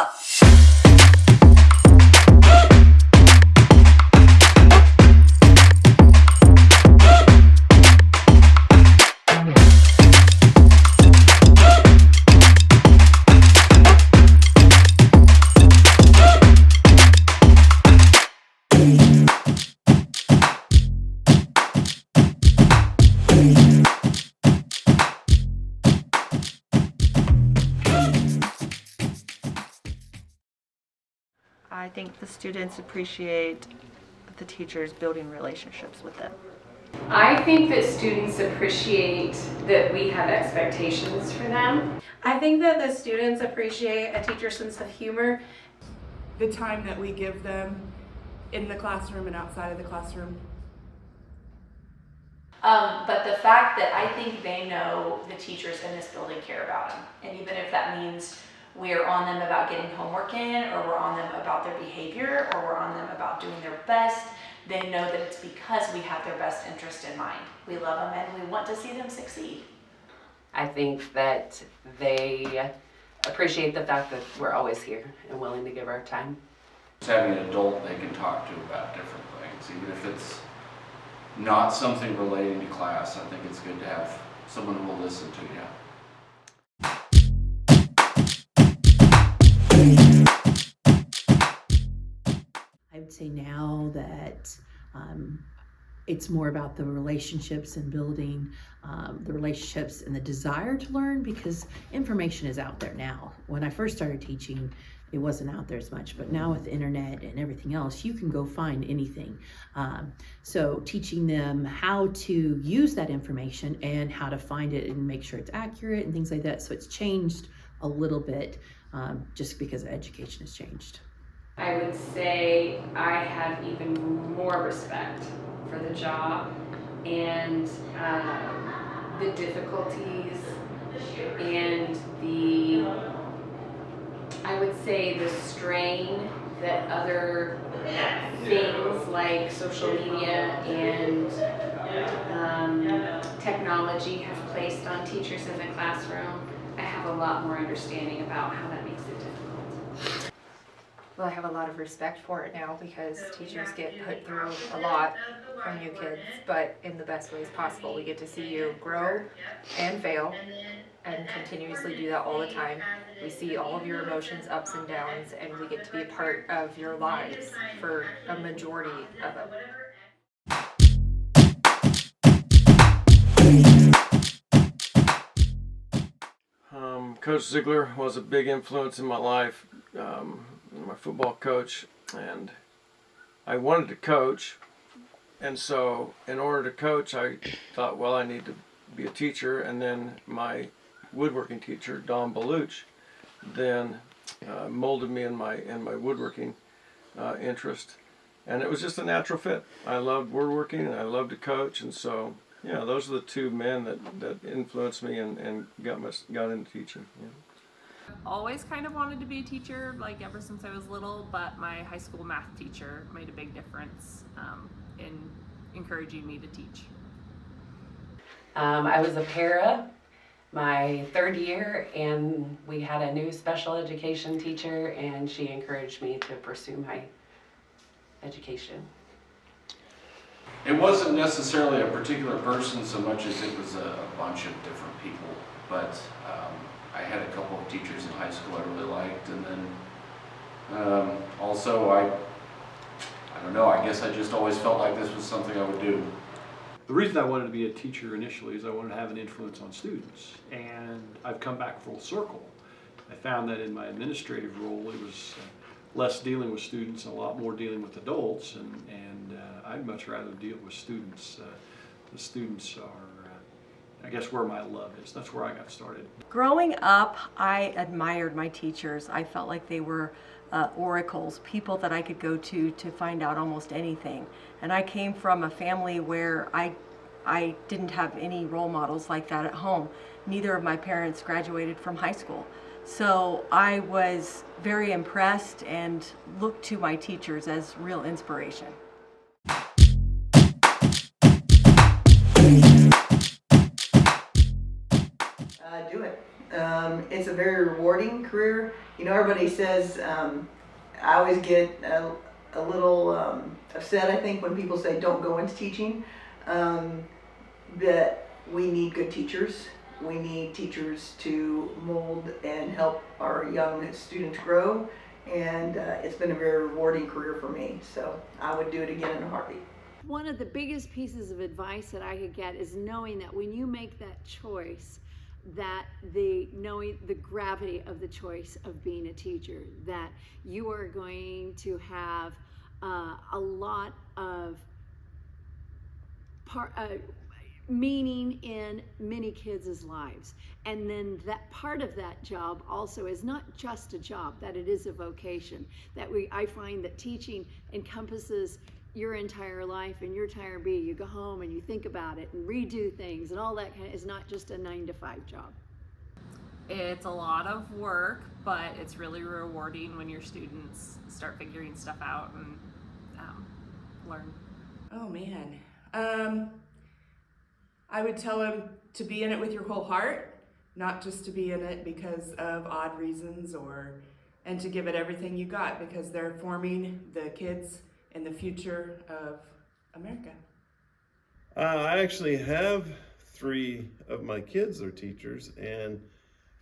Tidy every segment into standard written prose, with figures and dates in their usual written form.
up! I think the students appreciate the teachers building relationships with them. I think that students appreciate that we have expectations for them. I think that the students appreciate a teacher's sense of humor. The time that we give them in the classroom and outside of the classroom. But the fact that I think they know the teachers in this building care about them. And even if that means we're on them about getting homework in, or we're on them about their behavior, or we're on them about doing their best, they know that it's because we have their best interest in mind. We love them and we want to see them succeed. I think that they appreciate the fact that we're always here and willing to give our time. Just having an adult they can talk to about different things, even if it's not something relating to class. I think it's good to have someone who will listen to you. I would say now that it's more about the relationships and building the relationships and the desire to learn, because information is out there now. When I first started teaching, it wasn't out there as much, but now with the internet and everything else, you can go find anything. So teaching them how to use that information and how to find it and make sure it's accurate and things like that. So it's changed a little bit just because education has changed. I would say I have even more respect for the job and the difficulties and I would say the strain that other things like social media and technology have placed on teachers in the classroom. I have a lot more understanding about how that makes it difficult. Well, I have a lot of respect for it now because teachers get put through a lot from you kids, but in the best ways possible. We get to see you grow and fail and continuously do that all the time. We see all of your emotions, ups and downs, and we get to be a part of your lives for a majority of it. Coach Ziegler was a big influence in my life, my football coach, and I wanted to coach, and so in order to coach I thought, well, I need to be a teacher, and then my woodworking teacher, Don Baluch, then molded me in my woodworking interest, and it was just a natural fit. I loved woodworking and I loved to coach, and so yeah, those are the two men that influenced me and got into teaching. Yeah. Always kind of wanted to be a teacher, like ever since I was little, but my high school math teacher made a big difference in encouraging me to teach. I was a para my third year, and we had a new special education teacher, and she encouraged me to pursue my education. It wasn't necessarily a particular person so much as it was a bunch of different people, but I had a couple of teachers in high school I really liked, and then also I don't know, I guess I just always felt like this was something I would do. The reason I wanted to be a teacher initially is I wanted to have an influence on students, and I've come back full circle. I found that in my administrative role it was less dealing with students and a lot more dealing with adults, and I'd much rather deal with students. The students are, I guess, where my love is. That's where I got started. Growing up, I admired my teachers. I felt like they were oracles, people that I could go to find out almost anything. And I came from a family where I didn't have any role models like that at home. Neither of my parents graduated from high school. So I was very impressed and looked to my teachers as real inspiration. Do it. It's a very rewarding career. You know, everybody says, I always get a little upset, I think, when people say don't go into teaching. That we need good teachers. We need teachers to mold and help our young students grow. And it's been a very rewarding career for me. So I would do it again in a heartbeat. One of the biggest pieces of advice that I could get is knowing that when you make that choice, that knowing the gravity of the choice of being a teacher, that you are going to have a lot of meaning in many kids' lives. And then that part of that job also is not just a job, that it is a vocation. I find that teaching encompasses your entire life and your entire being. You go home and you think about it and redo things and all that kind of, is not just a 9-to-5 job. It's a lot of work, but it's really rewarding when your students start figuring stuff out and learn. Oh man. I would tell them to be in it with your whole heart, not just to be in it because of odd reasons, and to give it everything you got, because they're forming the kids in the future of America. I actually have 3 of my kids are teachers, and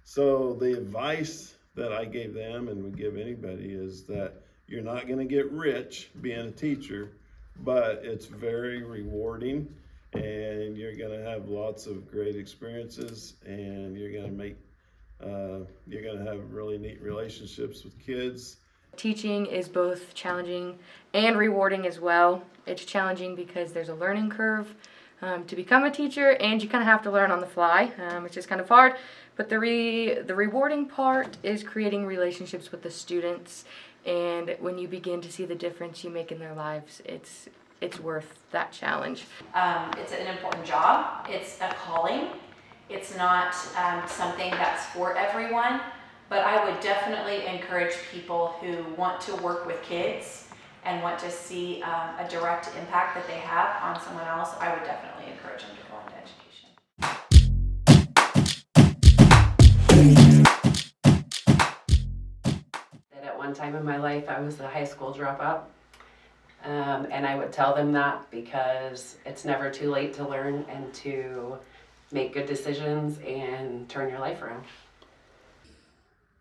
so the advice that I gave them and would give anybody is that you're not going to get rich being a teacher, but it's very rewarding, and you're going to have lots of great experiences, and you're going to have really neat relationships with kids. Teaching is both challenging and rewarding as well. It's challenging because there's a learning curve to become a teacher, and you kind of have to learn on the fly, which is kind of hard. But the rewarding part is creating relationships with the students, and when you begin to see the difference you make in their lives, it's worth that challenge. It's an important job. It's a calling. It's not something that's for everyone, but I would definitely encourage people who want to work with kids and want to see a direct impact that they have on someone else. I would definitely encourage them to go into education. That at one time in my life I was a high school dropout. And I would tell them that because it's never too late to learn and to make good decisions and turn your life around.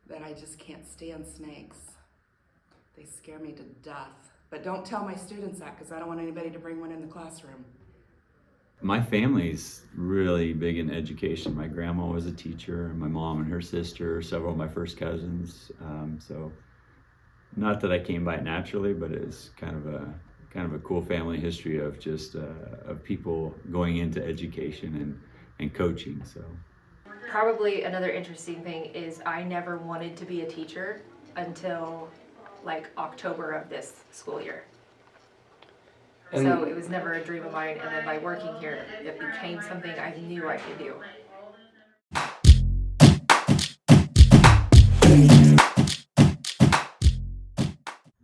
That I just can't stand snakes. They scare me to death. But don't tell my students that, because I don't want anybody to bring one in the classroom. My family's really big in education. My grandma was a teacher, and my mom and her sister, several of my first cousins. So not that I came by it naturally, but it's kind of a cool family history of just of people going into education and coaching. So Probably another interesting thing is I never wanted to be a teacher until like October of this school year. So it was never a dream of mine, and then by working here, it became something I knew I could do.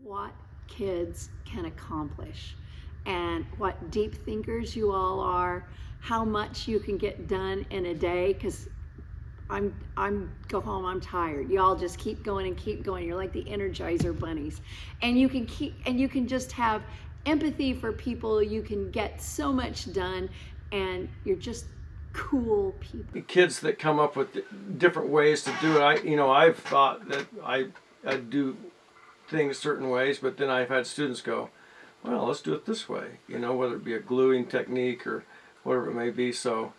What kids can accomplish and what deep thinkers you all are, how much you can get done in a day, because I'm go home, I'm tired. You all just keep going and keep going. You're like the Energizer bunnies. And you can just have empathy for people. You can get so much done, and you're just cool people. Kids that come up with different ways to do it. I've thought that I do things certain ways, but then I've had students go, well, let's do it this way, whether it be a gluing technique or whatever it may be. So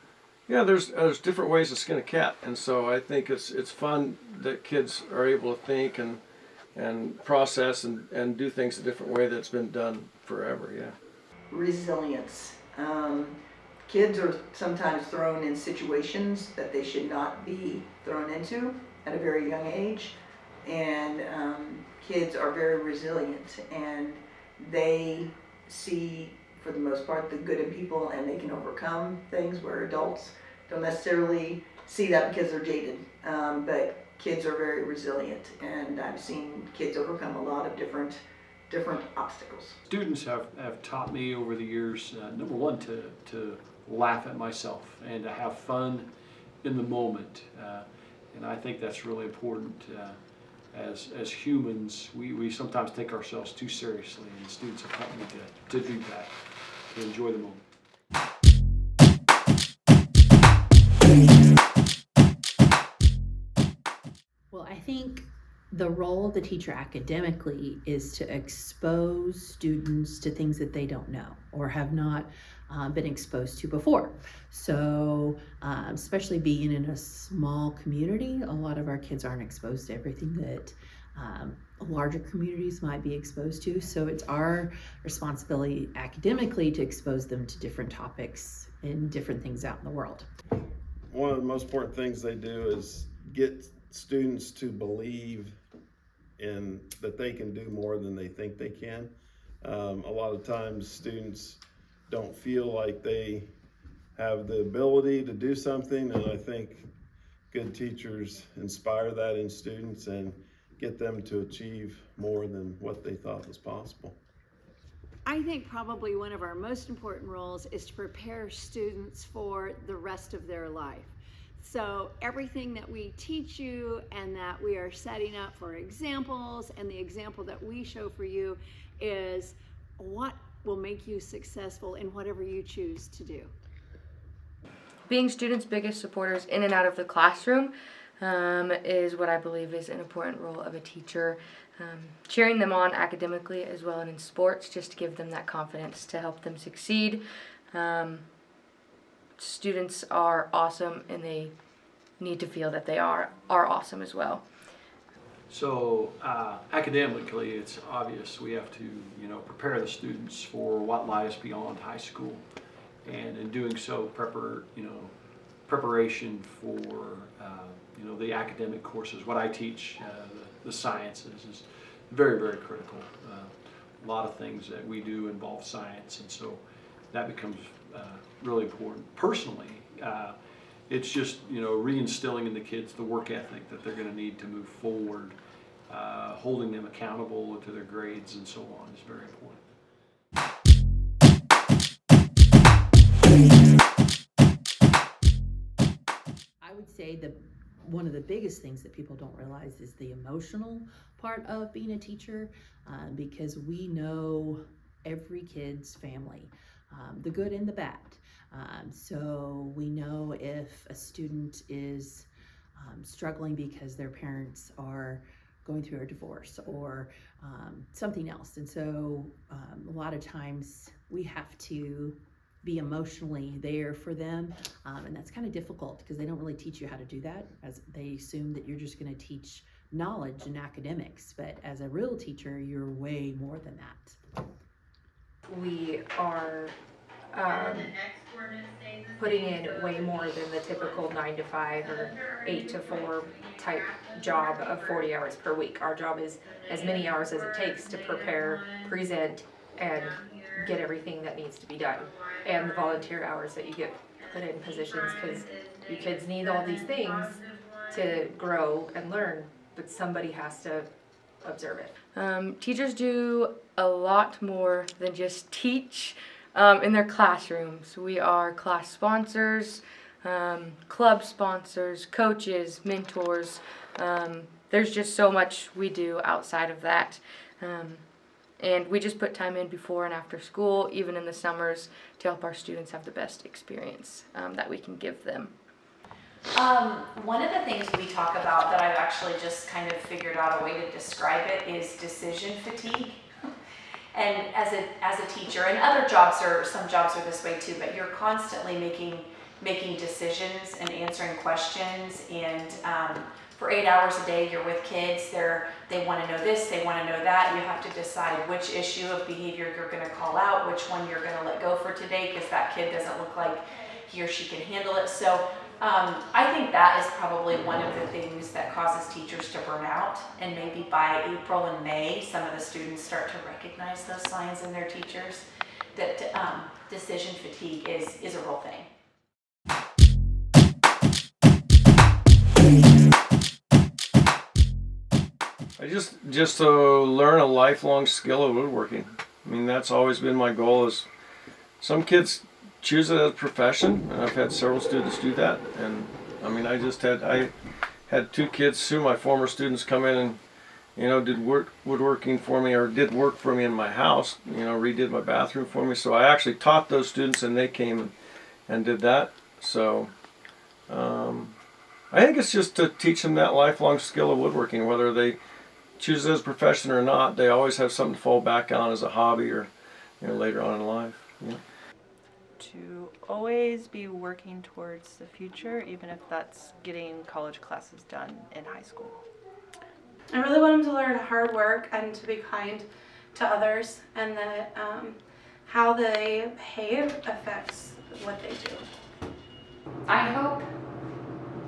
yeah, there's different ways to skin a cat, and so I think it's fun that kids are able to think and process and do things a different way that's been done forever. Yeah. Resilience. Kids are sometimes thrown in situations that they should not be thrown into at a very young age, and kids are very resilient, and they see, for the most part, the good in people, and they can overcome things where adults don't necessarily see that because they're jaded. But kids are very resilient, and I've seen kids overcome a lot of different obstacles. Students have taught me over the years, number one, to laugh at myself and to have fun in the moment. And I think that's really important. As humans, we sometimes take ourselves too seriously, and students have helped me to do that, to enjoy the moment. Well, I think the role of the teacher academically is to expose students to things that they don't know or have not been exposed to before. So especially being in a small community, a lot of our kids aren't exposed to everything that larger communities might be exposed to. So it's our responsibility academically to expose them to different topics and different things out in the world. One of the most important things they do is get students to believe in that they can do more than they think they can. A lot of times students don't feel like they have the ability to do something, and I think good teachers inspire that in students and get them to achieve more than what they thought was possible. I think probably one of our most important roles is to prepare students for the rest of their life. So everything that we teach you and that we are setting up for examples, and the example that we show for you is what will make you successful in whatever you choose to do. Being students' biggest supporters in and out of the classroom is what I believe is an important role of a teacher. Cheering them on academically as well and in sports, just to give them that confidence to help them succeed. Students are awesome, and they need to feel that they are awesome as well. So academically, it's obvious we have to, prepare the students for what lies beyond high school, and in doing so, preparation for the academic courses. What I teach, the sciences, is very, very critical. A lot of things that we do involve science, and so that becomes really important. Personally, it's just reinstilling in the kids the work ethic that they're going to need to move forward. Holding them accountable to their grades and so on is very important. I would say one of the biggest things that people don't realize is the emotional part of being a teacher, because we know every kid's family, the good and the bad. So we know if a student is struggling because their parents are going through a divorce or something else. And so a lot of times we have to be emotionally there for them, and that's kind of difficult because they don't really teach you how to do that, as they assume that you're just going to teach knowledge and academics, but as a real teacher you're way more than that. We are putting in way more than the typical 9 to 5 or 8 to 4 type job of 40 hours per week. Our job is as many hours as it takes to prepare, present, and get everything that needs to be done, and the volunteer hours that you get put in positions, because you kids need all these things to grow and learn, but somebody has to observe it. Teachers do a lot more than just teach in their classrooms. We are class sponsors, club sponsors, coaches, mentors. There's just so much we do outside of that. And we just put time in before and after school, even in the summers, to help our students have the best experience that we can give them. One of the things we talk about that I've actually just kind of figured out a way to describe it is decision fatigue. And as a teacher, and other jobs some jobs are this way too, but you're constantly making decisions and answering questions, and for 8 hours a day you're with kids. They want to know this, they want to know that. You have to decide which issue of behavior you're going to call out, which one you're going to let go for today because that kid doesn't look like he or she can handle it. So I think that is probably one of the things that causes teachers to burn out, and maybe by April and May some of the students start to recognize those signs in their teachers, that decision fatigue is a real thing. I just to learn a lifelong skill of woodworking. I mean, that's always been my goal. Is some kids choose it as a profession, and I've had several students do that. And I mean, I had 2 kids, 2 of my former students come in and, you know, did woodworking for me, or did work for me in my house, you know, redid my bathroom for me. So I actually taught those students, and they came and did that. So I think it's just to teach them that lifelong skill of woodworking, whether they choose it as a profession or not. They always have something to fall back on as a hobby, or, you know, later on in life. Yeah. To always be working towards the future, even if that's getting college classes done in high school. I really want them to learn hard work and to be kind to others, and that how they behave affects what they do. I hope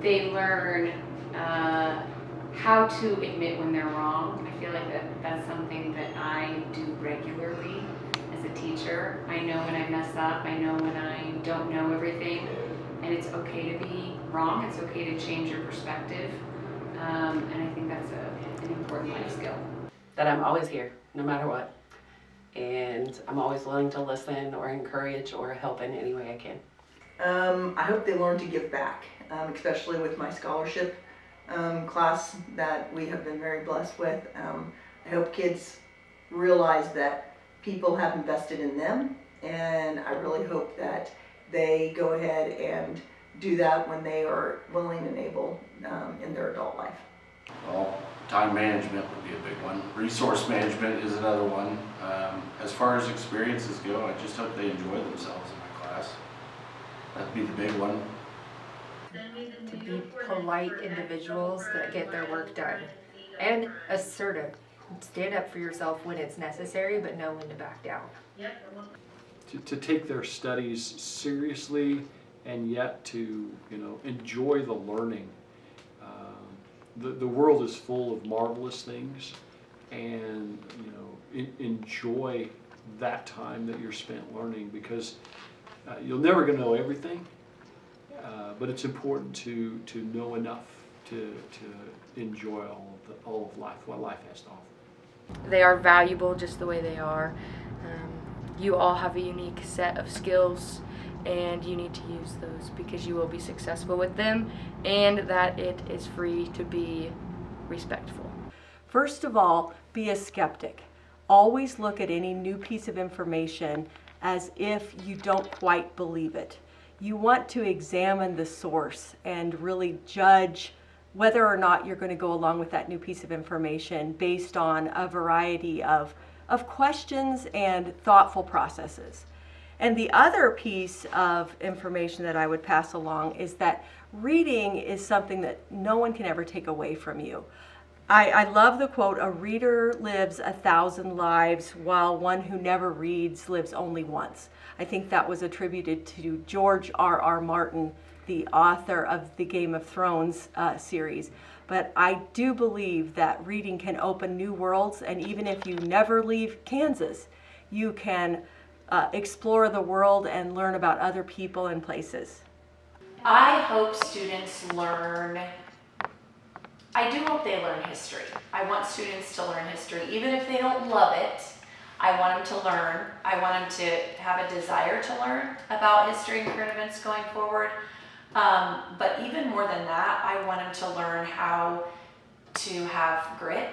they learn how to admit when they're wrong. I feel like that's something that I do regularly as a teacher. I know when I mess up, I know when I don't know everything, and it's okay to be wrong, it's okay to change your perspective, and I think that's an important life skill. That I'm always here, no matter what. And I'm always willing to listen or encourage or help in any way I can. I hope they learn to give back, especially with my scholarship class that we have been very blessed with. I hope kids realize that people have invested in them, and I really hope that they go ahead and do that when they are willing and able in their adult life. Well, time management would be a big one. Resource management is another one. As far as experiences go, I just hope they enjoy themselves in my class. That'd be the big one. To be polite individuals that get their work done. And assertive. Stand up for yourself when it's necessary, but know when to back down. To take their studies seriously, and yet to, you know, enjoy the learning. The world is full of marvelous things, and, you know, enjoy that time that you're spent learning, because you're never going to know everything, but it's important to know enough to enjoy all of life, what life has to offer. They are valuable just the way they are. You all have a unique set of skills, and you need to use those because you will be successful with them, and that it is free to be respectful. First of all, be a skeptic. Always look at any new piece of information as if you don't quite believe it. You want to examine the source and really judge whether or not you're going to go along with that new piece of information based on a variety of questions and thoughtful processes. And the other piece of information that I would pass along is that reading is something that no one can ever take away from you. I love the quote, "A reader lives 1,000 lives, while one who never reads lives only once." I think that was attributed to George R.R. Martin, the author of the Game of Thrones series. But I do believe that reading can open new worlds, and even if you never leave Kansas, you can explore the world and learn about other people and places. I hope students learn, I do hope they learn history. I want students to learn history, even if they don't love it. I want them to learn. I want them to have a desire to learn about history and current events going forward. But even more than that, I want them to learn how to have grit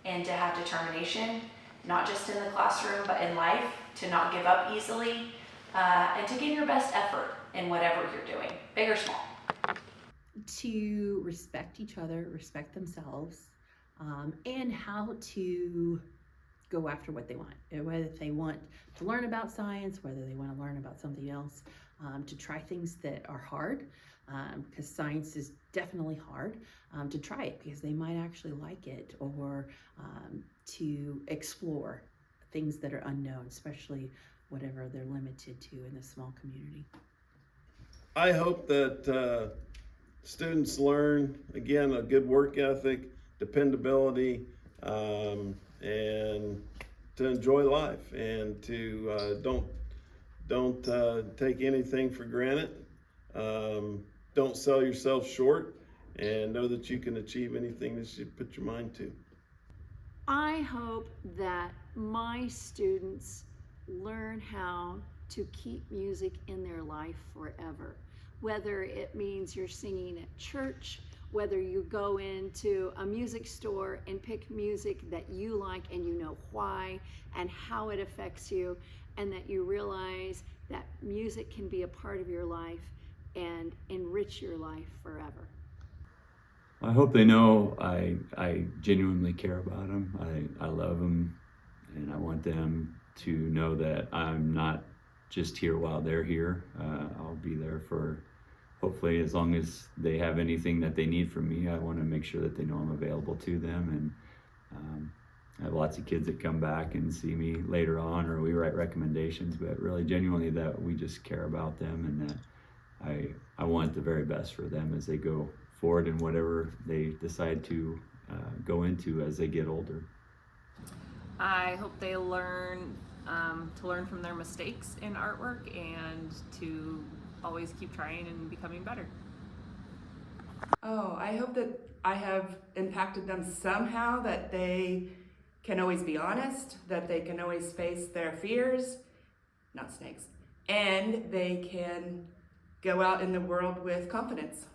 and to have determination, not just in the classroom, but in life, to not give up easily, and to give your best effort in whatever you're doing, big or small. To respect each other, respect themselves, and how to go after what they want. Whether they want to learn about science, whether they want to learn about something else, to try things that are hard, because science is definitely hard, to try it because they might actually like it, or to explore things that are unknown, especially whatever they're limited to in a small community. I hope that students learn, again, a good work ethic, dependability, and to enjoy life, and to don't take anything for granted. Don't sell yourself short, and know that you can achieve anything that you put your mind to. I hope that my students learn how to keep music in their life forever. Whether it means you're singing at church, whether you go into a music store and pick music that you like and you know why and how it affects you, and that you realize that music can be a part of your life and enrich your life forever. I hope they know I genuinely care about them. I love them, and I want them to know that I'm not just here while they're here. I'll be there for hopefully as long as they have anything that they need from me. I want to make sure that they know I'm available to them. And I have lots of kids that come back and see me later on, or we write recommendations, but really genuinely that we just care about them, and that I want the very best for them as they go forward in whatever they decide to go into as they get older. I hope they learn to learn from their mistakes in artwork and to always keep trying and becoming better. Oh, I hope that I have impacted them somehow, that they can always be honest, that they can always face their fears, not snakes, and they can go out in the world with confidence.